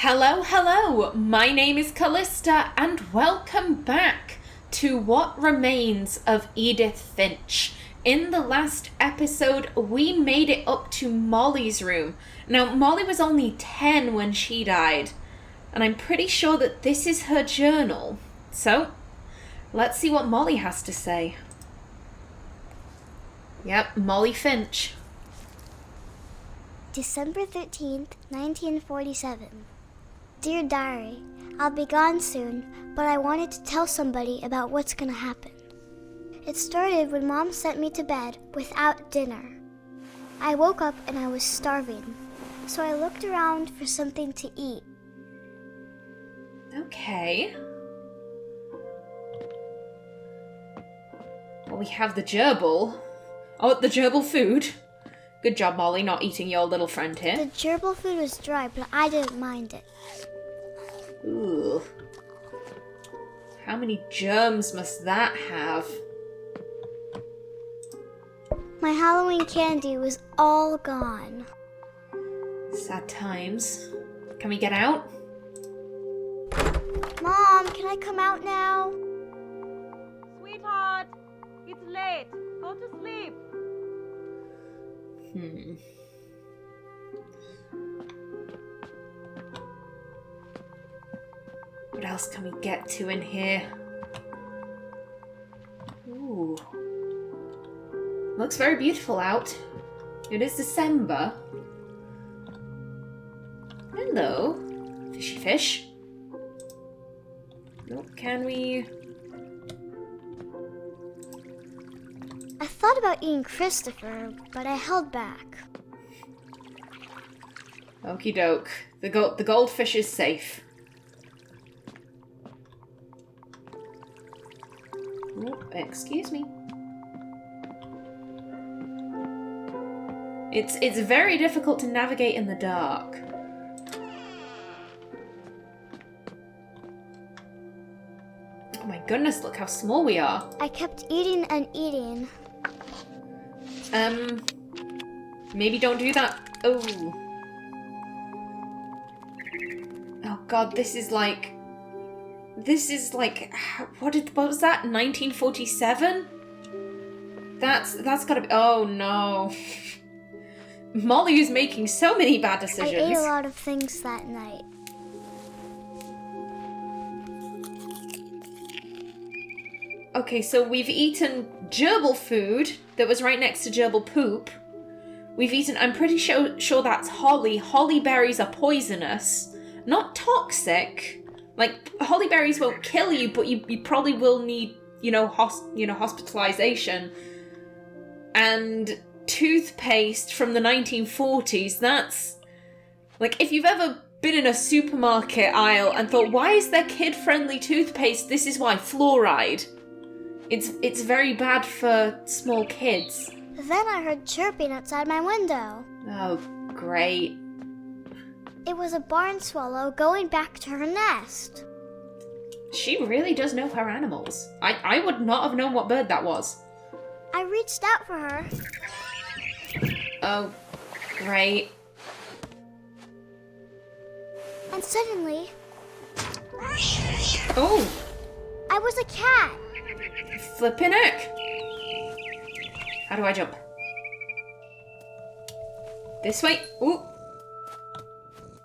Hello, hello! My name is Callista, and welcome back to What Remains of Edith Finch. In the last episode, we made it up to Molly's room. Now, Molly was only 10 when she died, and I'm pretty sure that this is her journal. So, let's see what Molly has to say. Yep, Molly Finch. December 13th, 1947. Dear Diary, I'll be gone soon, but I wanted to tell somebody about what's gonna happen. It started when Mom sent me to bed without dinner. I woke up and I was starving, so I looked around for something to eat. Okay. Well, we have the gerbil. Oh, the gerbil food. Good job, Molly, not eating your little friend here. The gerbil food was dry, but I didn't mind it. Ooh. How many germs must that have? My Halloween candy was all gone. Sad times. Can we get out? Mom, can I come out now? Sweetheart, it's late. Go to sleep. What else can we get to in here? Ooh. Looks very beautiful out. It is December. Hello, fishy fish. Nope, can we... I thought about eating Christopher, but I held back. Okie doke. The goldfish is safe. Oh, excuse me. It's very difficult to navigate in the dark. Oh my goodness, look how small we are. I kept eating and eating. Maybe don't do that. Oh. Oh god, this is like, what was that, 1947? That's gotta be, oh no. Molly is making so many bad decisions. I ate a lot of things that night. Okay, so we've eaten gerbil food that was right next to gerbil poop. We've eaten, I'm pretty sure that's holly. Holly berries are poisonous. Not toxic. Like, holly berries won't kill you, but you probably will need, hospitalization. And toothpaste from the 1940s, that's... Like, if you've ever been in a supermarket aisle and thought, why is there kid-friendly toothpaste? This is why, fluoride. It's very bad for small kids. Then I heard chirping outside my window. Oh, great. It was a barn swallow going back to her nest. She really does know her animals. I would not have known what bird that was. I reached out for her. Oh, great. And suddenly... Oh! I was a cat. Flippin' heck! How do I jump? This way? Ooh!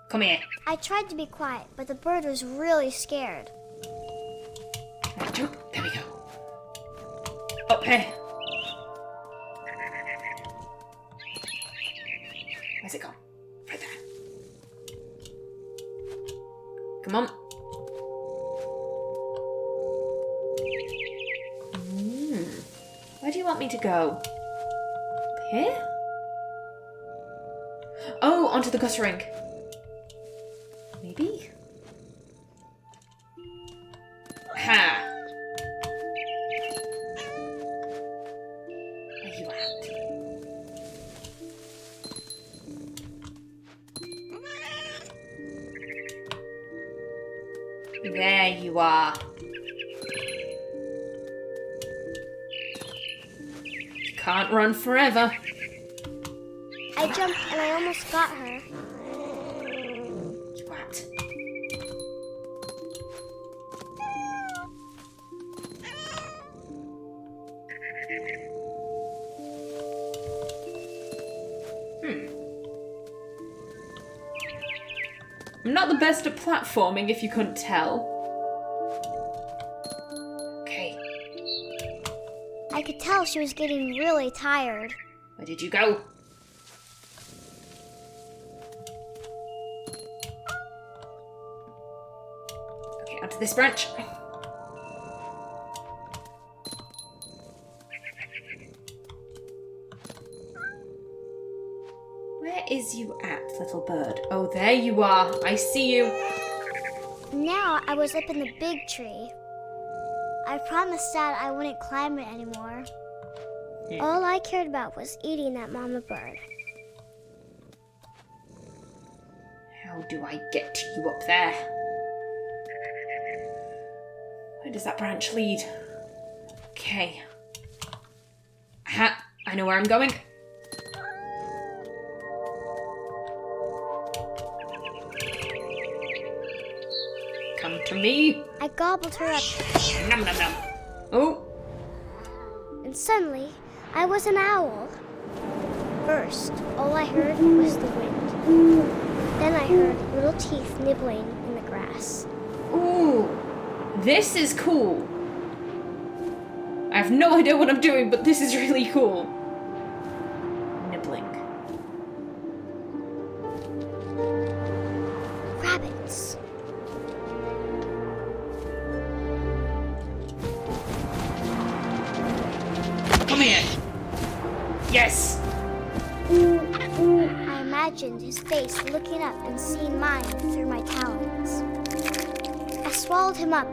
Come here. I tried to be quiet, but the bird was really scared. Can I jump? There we go. Up here. Where's it gone? Right there. Come on. Where do you want me to go? Up here? Oh, onto the gutter rink. Maybe? Ha! Where you at? There you are. Can't run forever. I jumped and I almost got her. What? I'm not the best at platforming, if you couldn't tell. Okay. I could tell she was getting really tired. Where did you go? Okay, onto this branch. Where is you at, little bird? Oh, there you are. I see you. Now I was up in the big tree. I promised Dad I wouldn't climb it anymore. All I cared about was eating that mama bird. How do I get you up there? Where does that branch lead? Okay. Aha, I know where I'm going. Come to me. I gobbled her up. Nom nom nom. Oh. And suddenly, I was an owl. First, all I heard was the wind. Then I heard little teeth nibbling in the grass. Ooh. This is cool. I have no idea what I'm doing, but this is really cool. Nibbling. Rabbits. Come here. Yes. I imagined his face looking up and seeing mine through my talons. I swallowed him up,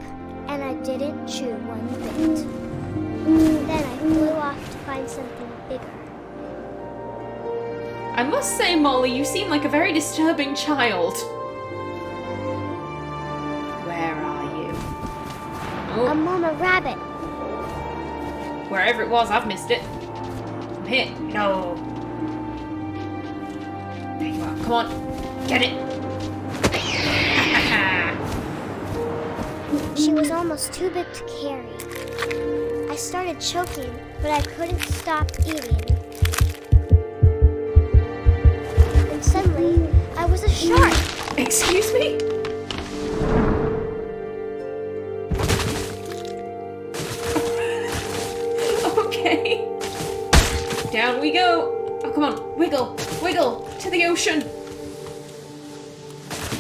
and I didn't chew one bit. Then I flew off to find something bigger. I must say, Molly, you seem like a very disturbing child. Where are you? A Oh, mama rabbit. wherever it was, I've missed it. I'm here. No. There you are. Come on. Get it. She was almost too big to carry. I started choking, but I couldn't stop eating. And suddenly, I was a shark. Excuse me? Okay. Down we go. Oh, come on. Wiggle. Wiggle. To the ocean.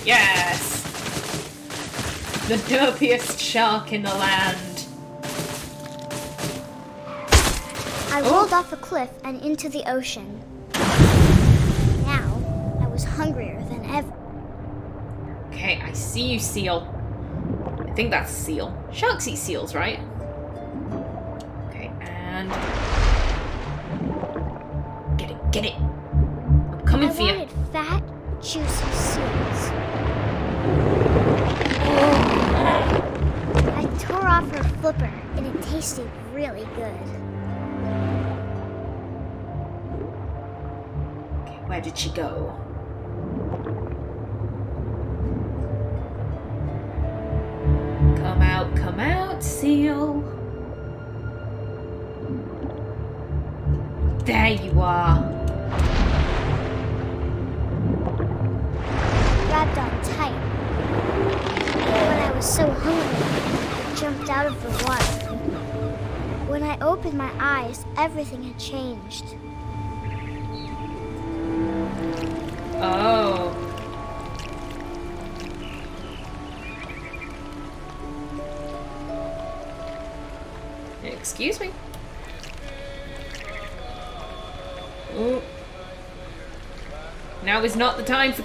Yes. The derpiest shark in the land. I rolled off a cliff and into the ocean. Now, I was hungrier than ever. Okay, I see you, seal. I think that's a seal. Sharks eat seals, right? Okay, and... Get it, get it. I'm coming I for you. wanted fat, juicy seals. I tore off her flipper, and it tasted really good. Okay, where did she go? Come out, seal. There you are. Grabbed on tight. When I was so hungry, I jumped out of the water. When I opened my eyes, everything had changed. Oh. Excuse me. Ooh. Now is not the time for...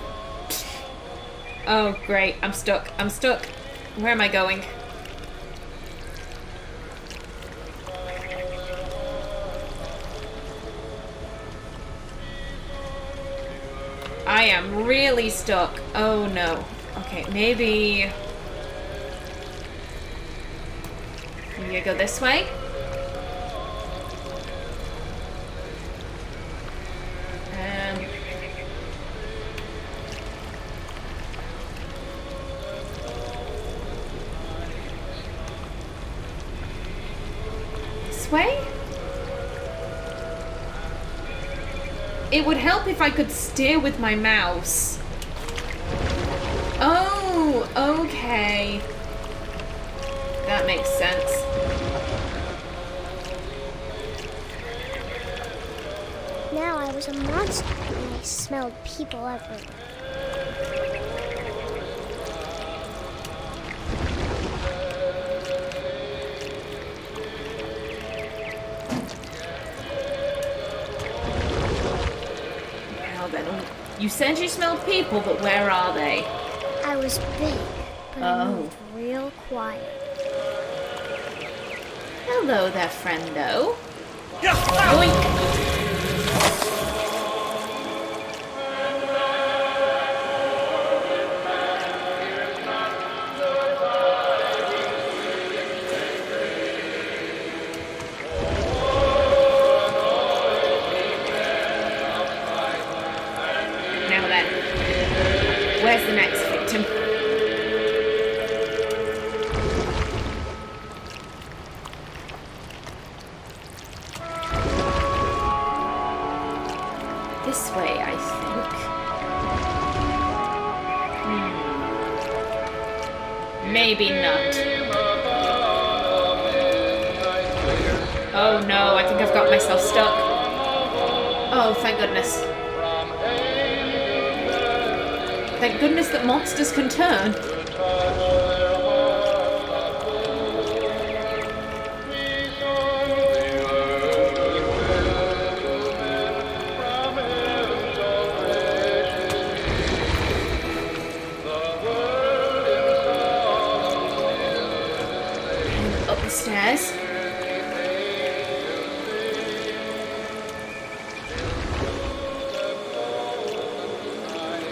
Oh, great. I'm stuck. I'm stuck. Where am I going? I am really stuck. Oh, no. Okay, maybe... Maybe I go this way? And... This way? It would help if I could steer with my mouse. Okay. That makes sense. Now I was a monster and I smelled people everywhere. Now then, you said you smelled people, but where are they? I was big, but I moved real quiet. Hello there, friendo. Yoink! Now then, where's the next victim? This way, I think. Maybe not. Oh no, I think I've got myself stuck. Oh, thank goodness. Thank goodness that monsters can turn. Up the stairs.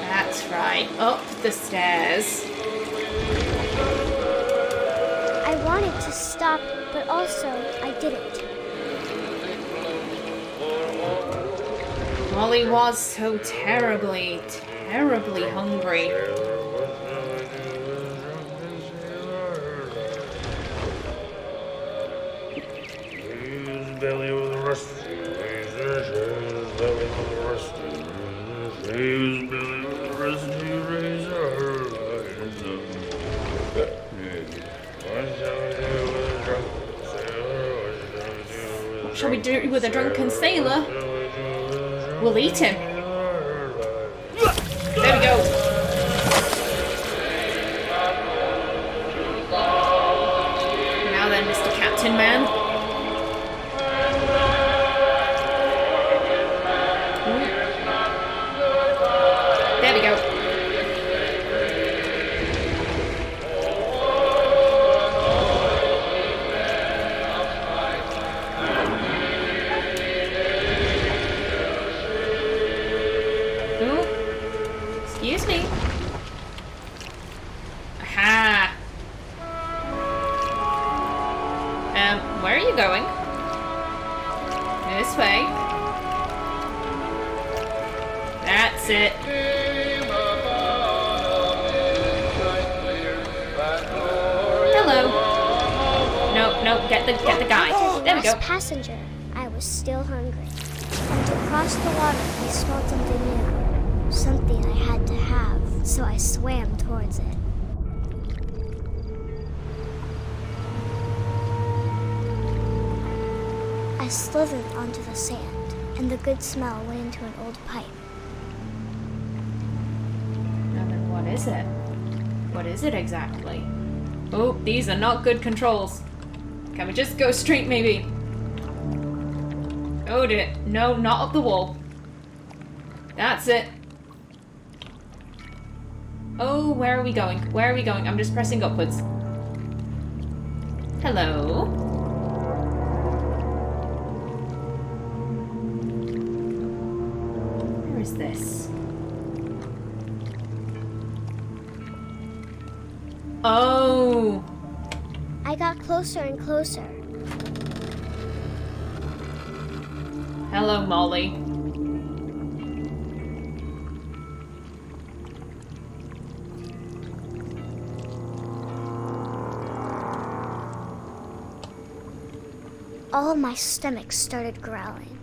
That's right, up the stairs. I wanted to stop, but also I didn't. Molly was so terribly, terribly hungry. His belly was rusty razor, his belly was rusty razor, his belly was rusty razor. What shall we do with a drunken sailor? We'll eat him. There we go. Now then, Mr. Captain Man. There we go. Ooh. Excuse me. Aha. Where are you going? This way. That's it. Hello. No, get the guy. There we go. Last passenger, I was still hungry. And to cross the water, I smelled something new. Something I had to have, so I swam towards it. I slithered onto the sand, and the good smell went into an old pipe. Now then, what is it? What is it exactly? Oh, these are not good controls. Can we just go straight, maybe? Oh, dear. No, not up the wall. That's it. Oh, where are we going? Where are we going? I'm just pressing upwards. Hello? Where is this? Oh! I got closer and closer. Hello, Molly. All of my stomach started growling.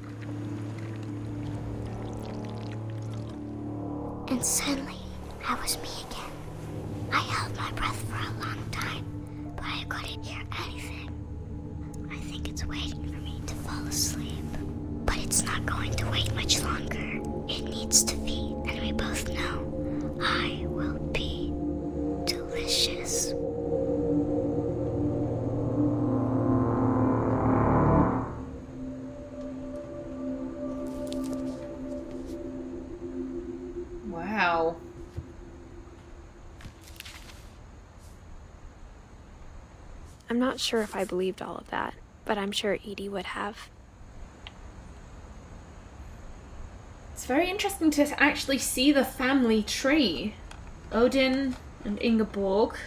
And suddenly, I was me again. I held my breath for a long time, but I couldn't hear anything. I think it's waiting for me to fall asleep. But it's not going to wait much longer. It needs to feed, and we both know I will be delicious. Wow. I'm not sure if I believed all of that, but I'm sure Edie would have. It's very interesting to actually see the family tree. Odin and Ingeborg,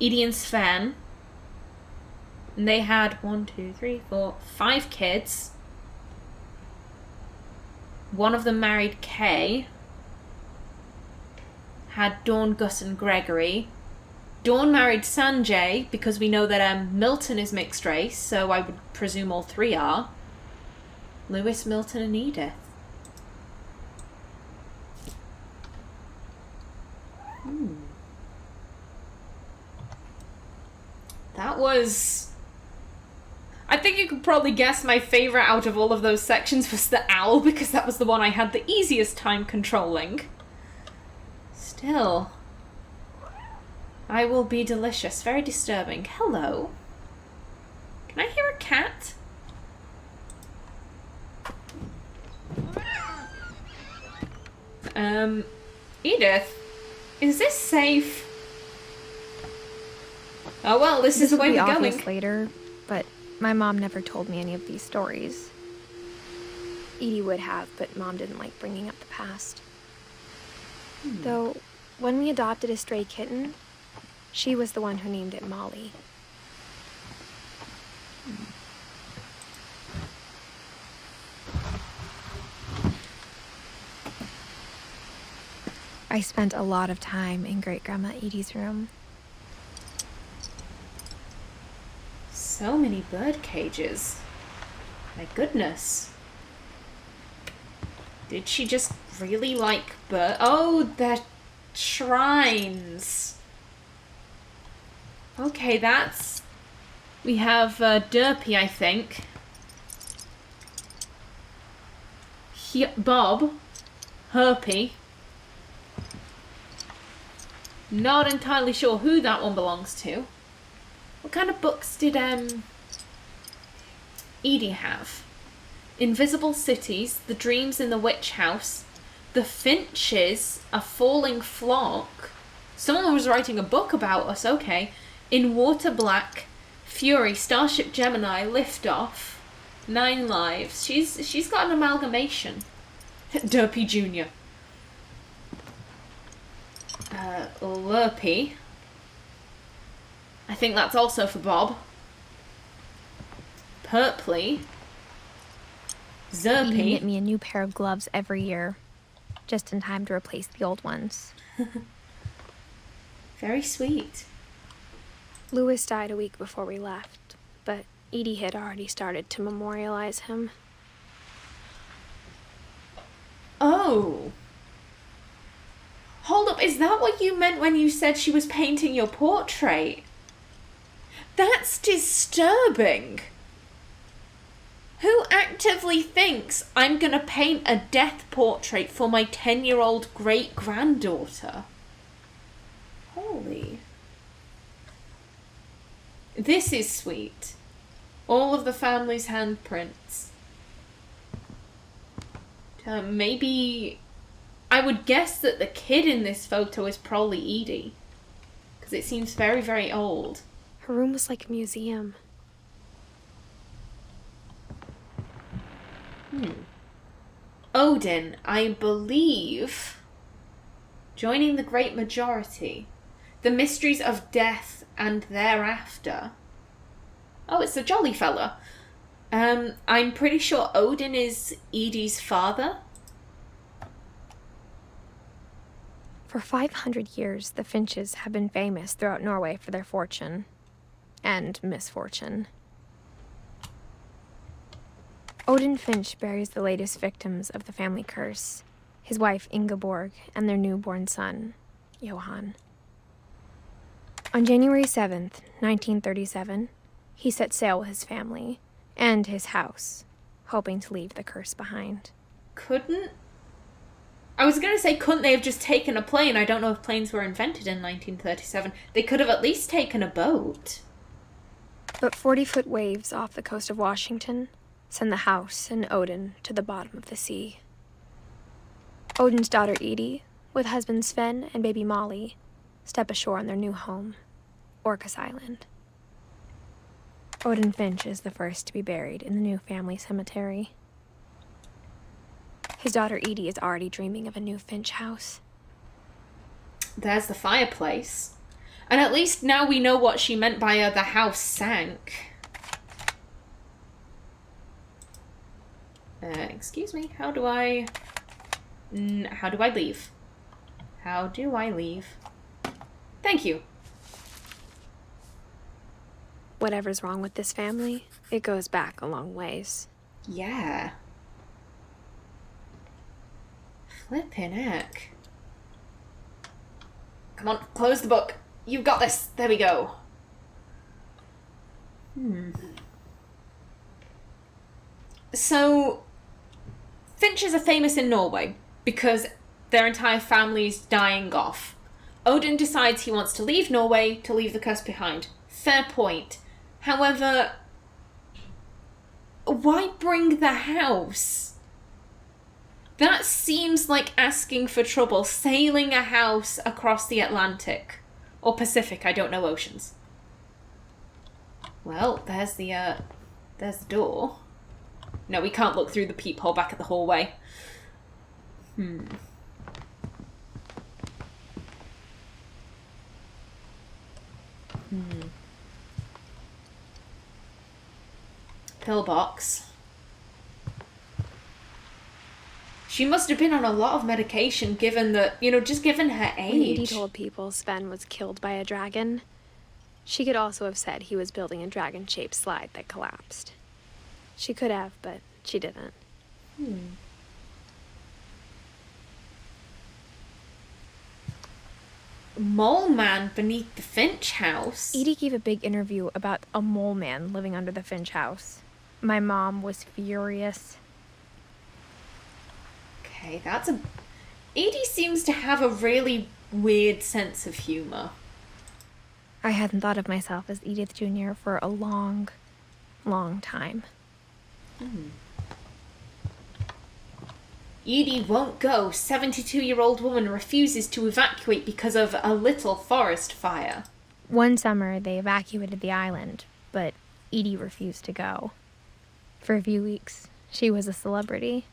Edie and Sven. And they had 5 kids. One of them married Kay. Had Dawn, Gus and Gregory. Dawn married Sanjay, because we know that Milton is mixed race, so I would presume all 3 are. Lewis, Milton and Edith. That was... I think you could probably guess my favourite out of all of those sections was the owl, because that was the one I had the easiest time controlling. Still... I will be delicious. Very disturbing. Hello. Can I hear a cat? Edith? Is this safe? Oh well, this is the way we're going. This will be obvious later, but my mom never told me any of these stories. Edie would have, but Mom didn't like bringing up the past. Though, when we adopted a stray kitten, she was the one who named it Molly. I spent a lot of time in Great-Grandma Edie's room. So many bird cages. My goodness. Did she just really like bird? Oh, they're shrines. Okay, that's... We have Derpy, I think. Bob. Herpy. Not entirely sure who that one belongs to. What kind of books did Edie have? Invisible Cities, The Dreams in the Witch House, The Finches, A Falling Flock. Someone was writing a book about us, okay. In Water Black, Fury, Starship Gemini, Liftoff, 9 Lives. She's got an amalgamation. Derpy Jr. Lurpy. I think that's also for Bob. Purpley. Zerpy. Edie knit me a new pair of gloves every year, just in time to replace the old ones. Very sweet. Lewis died a week before we left, but Edie had already started to memorialize him. Oh. Hold up, is that what you meant when you said she was painting your portrait? That's disturbing. Who actively thinks I'm gonna paint a death portrait for my 10-year-old great-granddaughter? Holy. This is sweet. All of the family's handprints. Maybe... I would guess that the kid in this photo is probably Edie. Because it seems very, very old. Her room was like a museum. Odin, I believe, joining the great majority. The mysteries of death and thereafter. Oh, it's a jolly fella. I'm pretty sure Odin is Edie's father. For 500 years, the Finches have been famous throughout Norway for their fortune and misfortune. Odin Finch buries the latest victims of the family curse, his wife Ingeborg and their newborn son, Johan. On January 7th, 1937, he set sail with his family and his house, hoping to leave the curse behind. I was going to say, couldn't they have just taken a plane? I don't know if planes were invented in 1937. They could have at least taken a boat. But 40-foot waves off the coast of Washington send the house and Odin to the bottom of the sea. Odin's daughter Edie, with husband Sven and baby Molly, step ashore on their new home, Orcas Island. Odin Finch is the first to be buried in the new family cemetery. His daughter Edie is already dreaming of a new Finch house. There's the fireplace. And at least now we know what she meant by the house sank. Excuse me, how do I leave? How do I leave? Thank you. Whatever's wrong with this family, it goes back a long ways. Yeah. Flippin' heck. Come on, close the book. You've got this. There we go. So, Finches are famous in Norway because their entire family's dying off. Odin decides he wants to leave Norway to leave the curse behind. Fair point. However, why bring the house? That seems like asking for trouble, sailing a house across the Atlantic. Or Pacific, I don't know oceans. Well, there's the door. No, we can't look through the peephole back at the hallway. Pillbox. She must have been on a lot of medication given that, just given her age. When Edie told people Sven was killed by a dragon, she could also have said he was building a dragon-shaped slide that collapsed. She could have, but she didn't. Mole man beneath the Finch house? Edie gave a big interview about a mole man living under the Finch house. My mom was furious. Okay, Edie seems to have a really weird sense of humor. I hadn't thought of myself as Edith Jr. for a long, long time. Edie won't go. 72-year-old woman refuses to evacuate because of a little forest fire. One summer, they evacuated the island, but Edie refused to go. For a few weeks, she was a celebrity.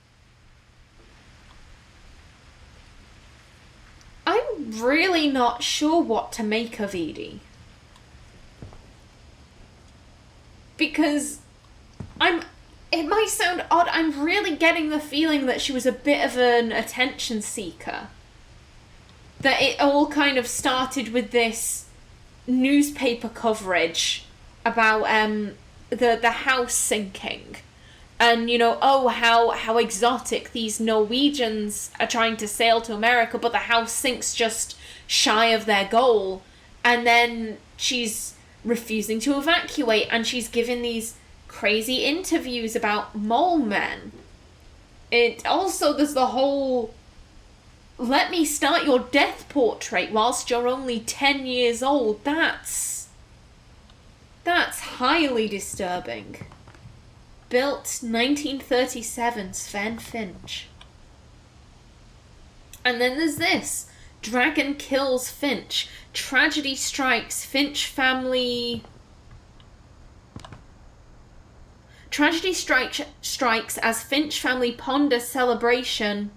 I'm really not sure what to make of Edie. Because it might sound odd, I'm really getting the feeling that she was a bit of an attention seeker. That it all kind of started with this newspaper coverage about the house sinking. And, how exotic these Norwegians are trying to sail to America, but the house sinks just shy of their goal. And then she's refusing to evacuate, and she's given these crazy interviews about mole men. It also, there's the whole, let me start your death portrait whilst you're only 10 years old. That's highly disturbing. Built 1937, Sven Finch. And then there's this. Dragon kills Finch. Tragedy strikes. Finch family... Tragedy strikes as Finch family ponder celebration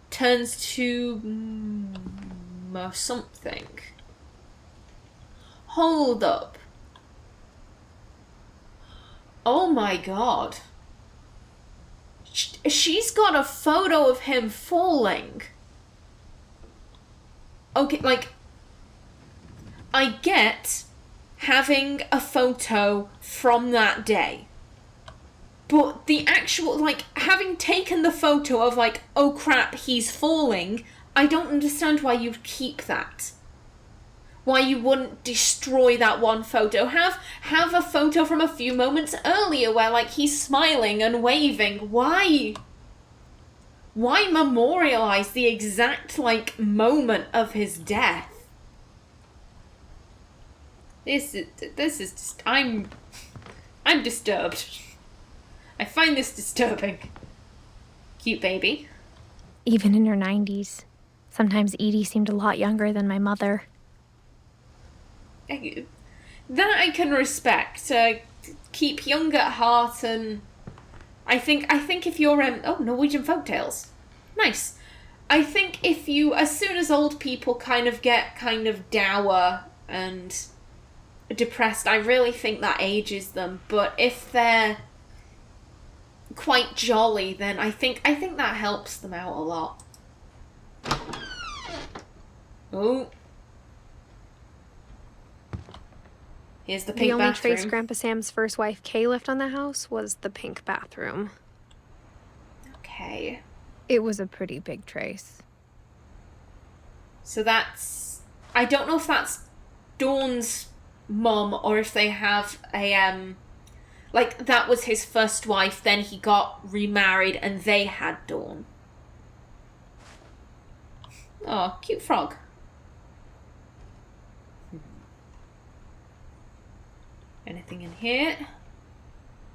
turns to... something. Hold up. Oh my god. She's got a photo of him falling. Okay, I get having a photo from that day. But the actual, having taken the photo of, oh crap, he's falling, I don't understand why you'd keep that. why you wouldn't destroy that one photo. Have a photo from a few moments earlier where, like, he's smiling and waving. Why? Why memorialize the exact, like, moment of his death? This is just, I'm disturbed. I find this disturbing. Cute baby. Even in her 90s. Sometimes Edie seemed a lot younger than my mother. That I can respect. Keep young at heart, and I think if you're Norwegian folktales, nice. I think if you, as soon as old people kind of get kind of dour and depressed, I really think that ages them. But if they're quite jolly, then I think that helps them out a lot. Oh. Here's the pink bathroom. The only trace Grandpa Sam's first wife, Kay, left on the house was the pink bathroom. Okay. It was a pretty big trace. So that's... I don't know if that's Dawn's mum or if they have a... like, that was his first wife, then he got remarried and they had Dawn. Oh, cute frog. Anything in here?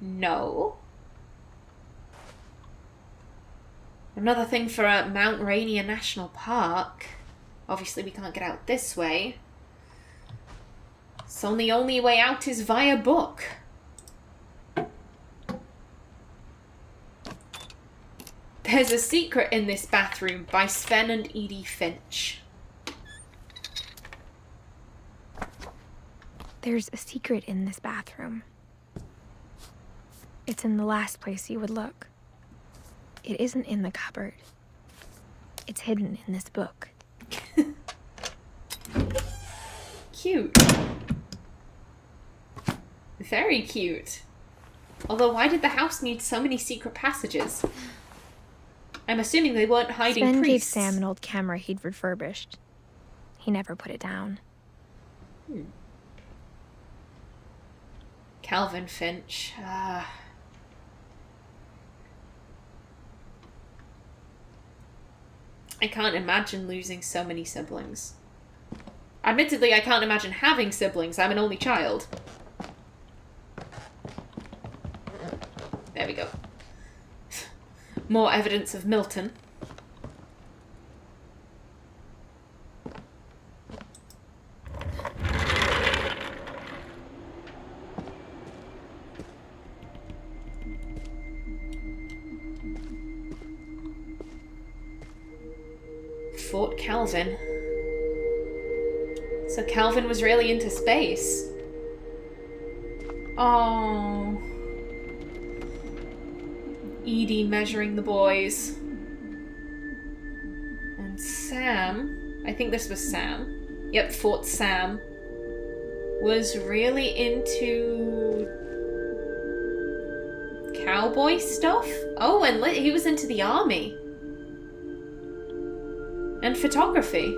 No. Another thing for Mount Rainier National Park. Obviously we can't get out this way. So the only way out is via book. There's a secret in this bathroom by Sven and Edie Finch. There's a secret in this bathroom. It's in the last place you would look. It isn't in the cupboard. It's hidden in this book. Cute. Very cute. Although, why did the house need so many secret passages? I'm assuming they weren't hiding Sven priests. gave Sam an old camera he'd refurbished. He never put it down. Calvin Finch. I can't imagine losing so many siblings. Admittedly, I can't imagine having siblings. I'm an only child. There we go. More evidence of Milton. Fort Calvin. So Calvin was really into space. Oh. Edie measuring the boys. And Sam, I think this was Sam. Yep, Fort Sam. Was really into cowboy stuff. Oh, and he was into the army. And photography.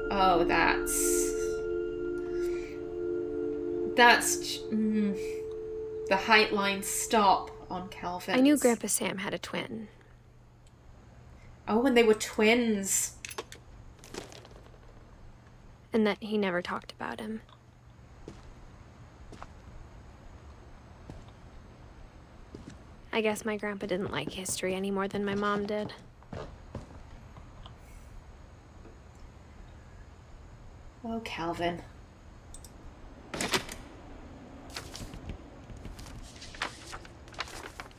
Oh, that's the height lines stop on Calvin. I knew Grandpa Sam had a twin. Oh, and they were twins. And that he never talked about him. I guess my grandpa didn't like history any more than my mom did. Oh, Calvin.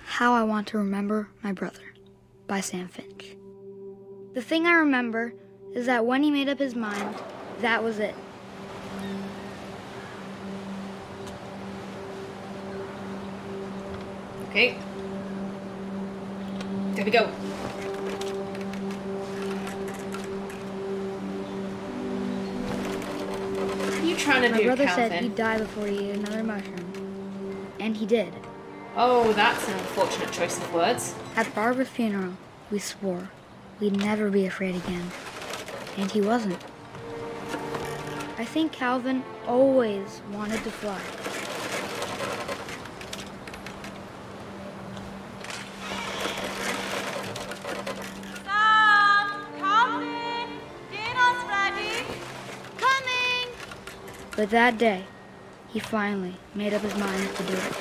How I Want to Remember My Brother by Sam Finch. The thing I remember is that when he made up his mind, that was it. Okay. There we go. What are you trying to do, My brother Calvin? said he'd die before he ate another mushroom. And he did. Oh, that's an unfortunate choice of words. At Barbara's funeral, we swore we'd never be afraid again. And he wasn't. I think Calvin always wanted to fly. Sam! Calvin! Dinner's ready! Coming! But that day, he finally made up his mind to do it.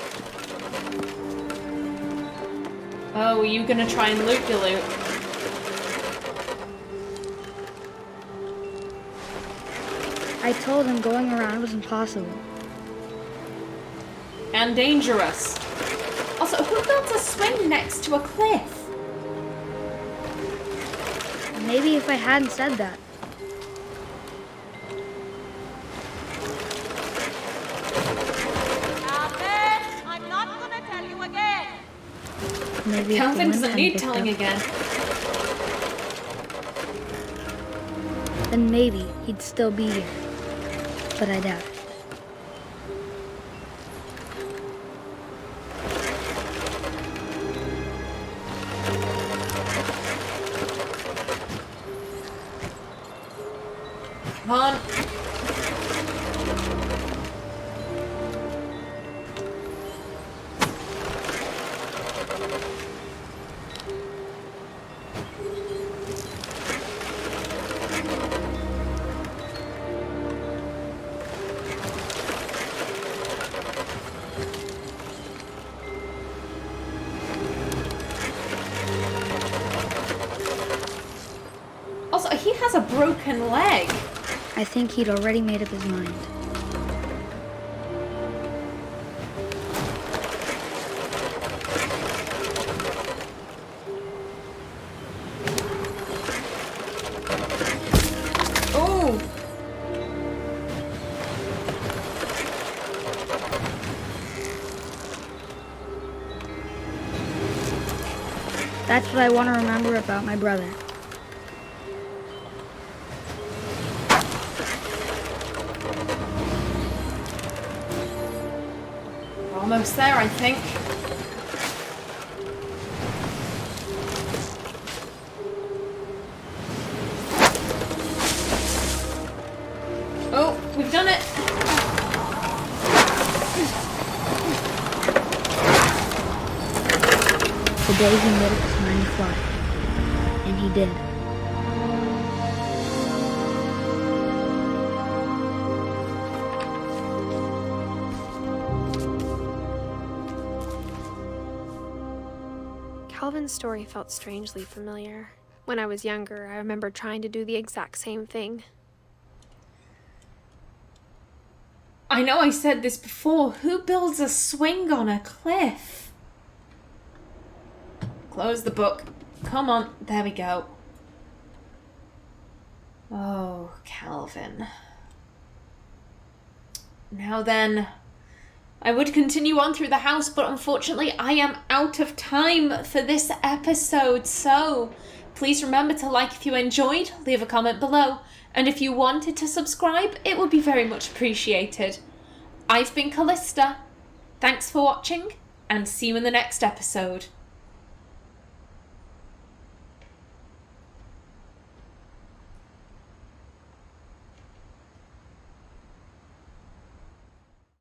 Oh, are you gonna try and loop-de-loop? I told him going around was impossible. And dangerous. Also, who builds a swing next to a cliff? Maybe if I hadn't said that. Calvin, I'm not gonna tell you again. Maybe if Calvin the wind doesn't hadn't need picked telling up, again. then maybe he'd still be here. But I doubt it. Come on. Also, he has a broken leg. I think he'd already made up his mind. Oh! That's what I want to remember about my brother. Almost there, I think. Oh, we've done it. The day he made up his mind to fly. And he did. Calvin's story felt strangely familiar. When I was younger, I remember trying to do the exact same thing. I know I said this before. Who builds a swing on a cliff? Close the book. Come on. There we go. Oh, Calvin. Now then, I would continue on through the house, but unfortunately I am out of time for this episode. So please remember to like if you enjoyed, leave a comment below, and if you wanted to subscribe, it would be very much appreciated. I've been Kallista. Thanks for watching, and see you in the next episode.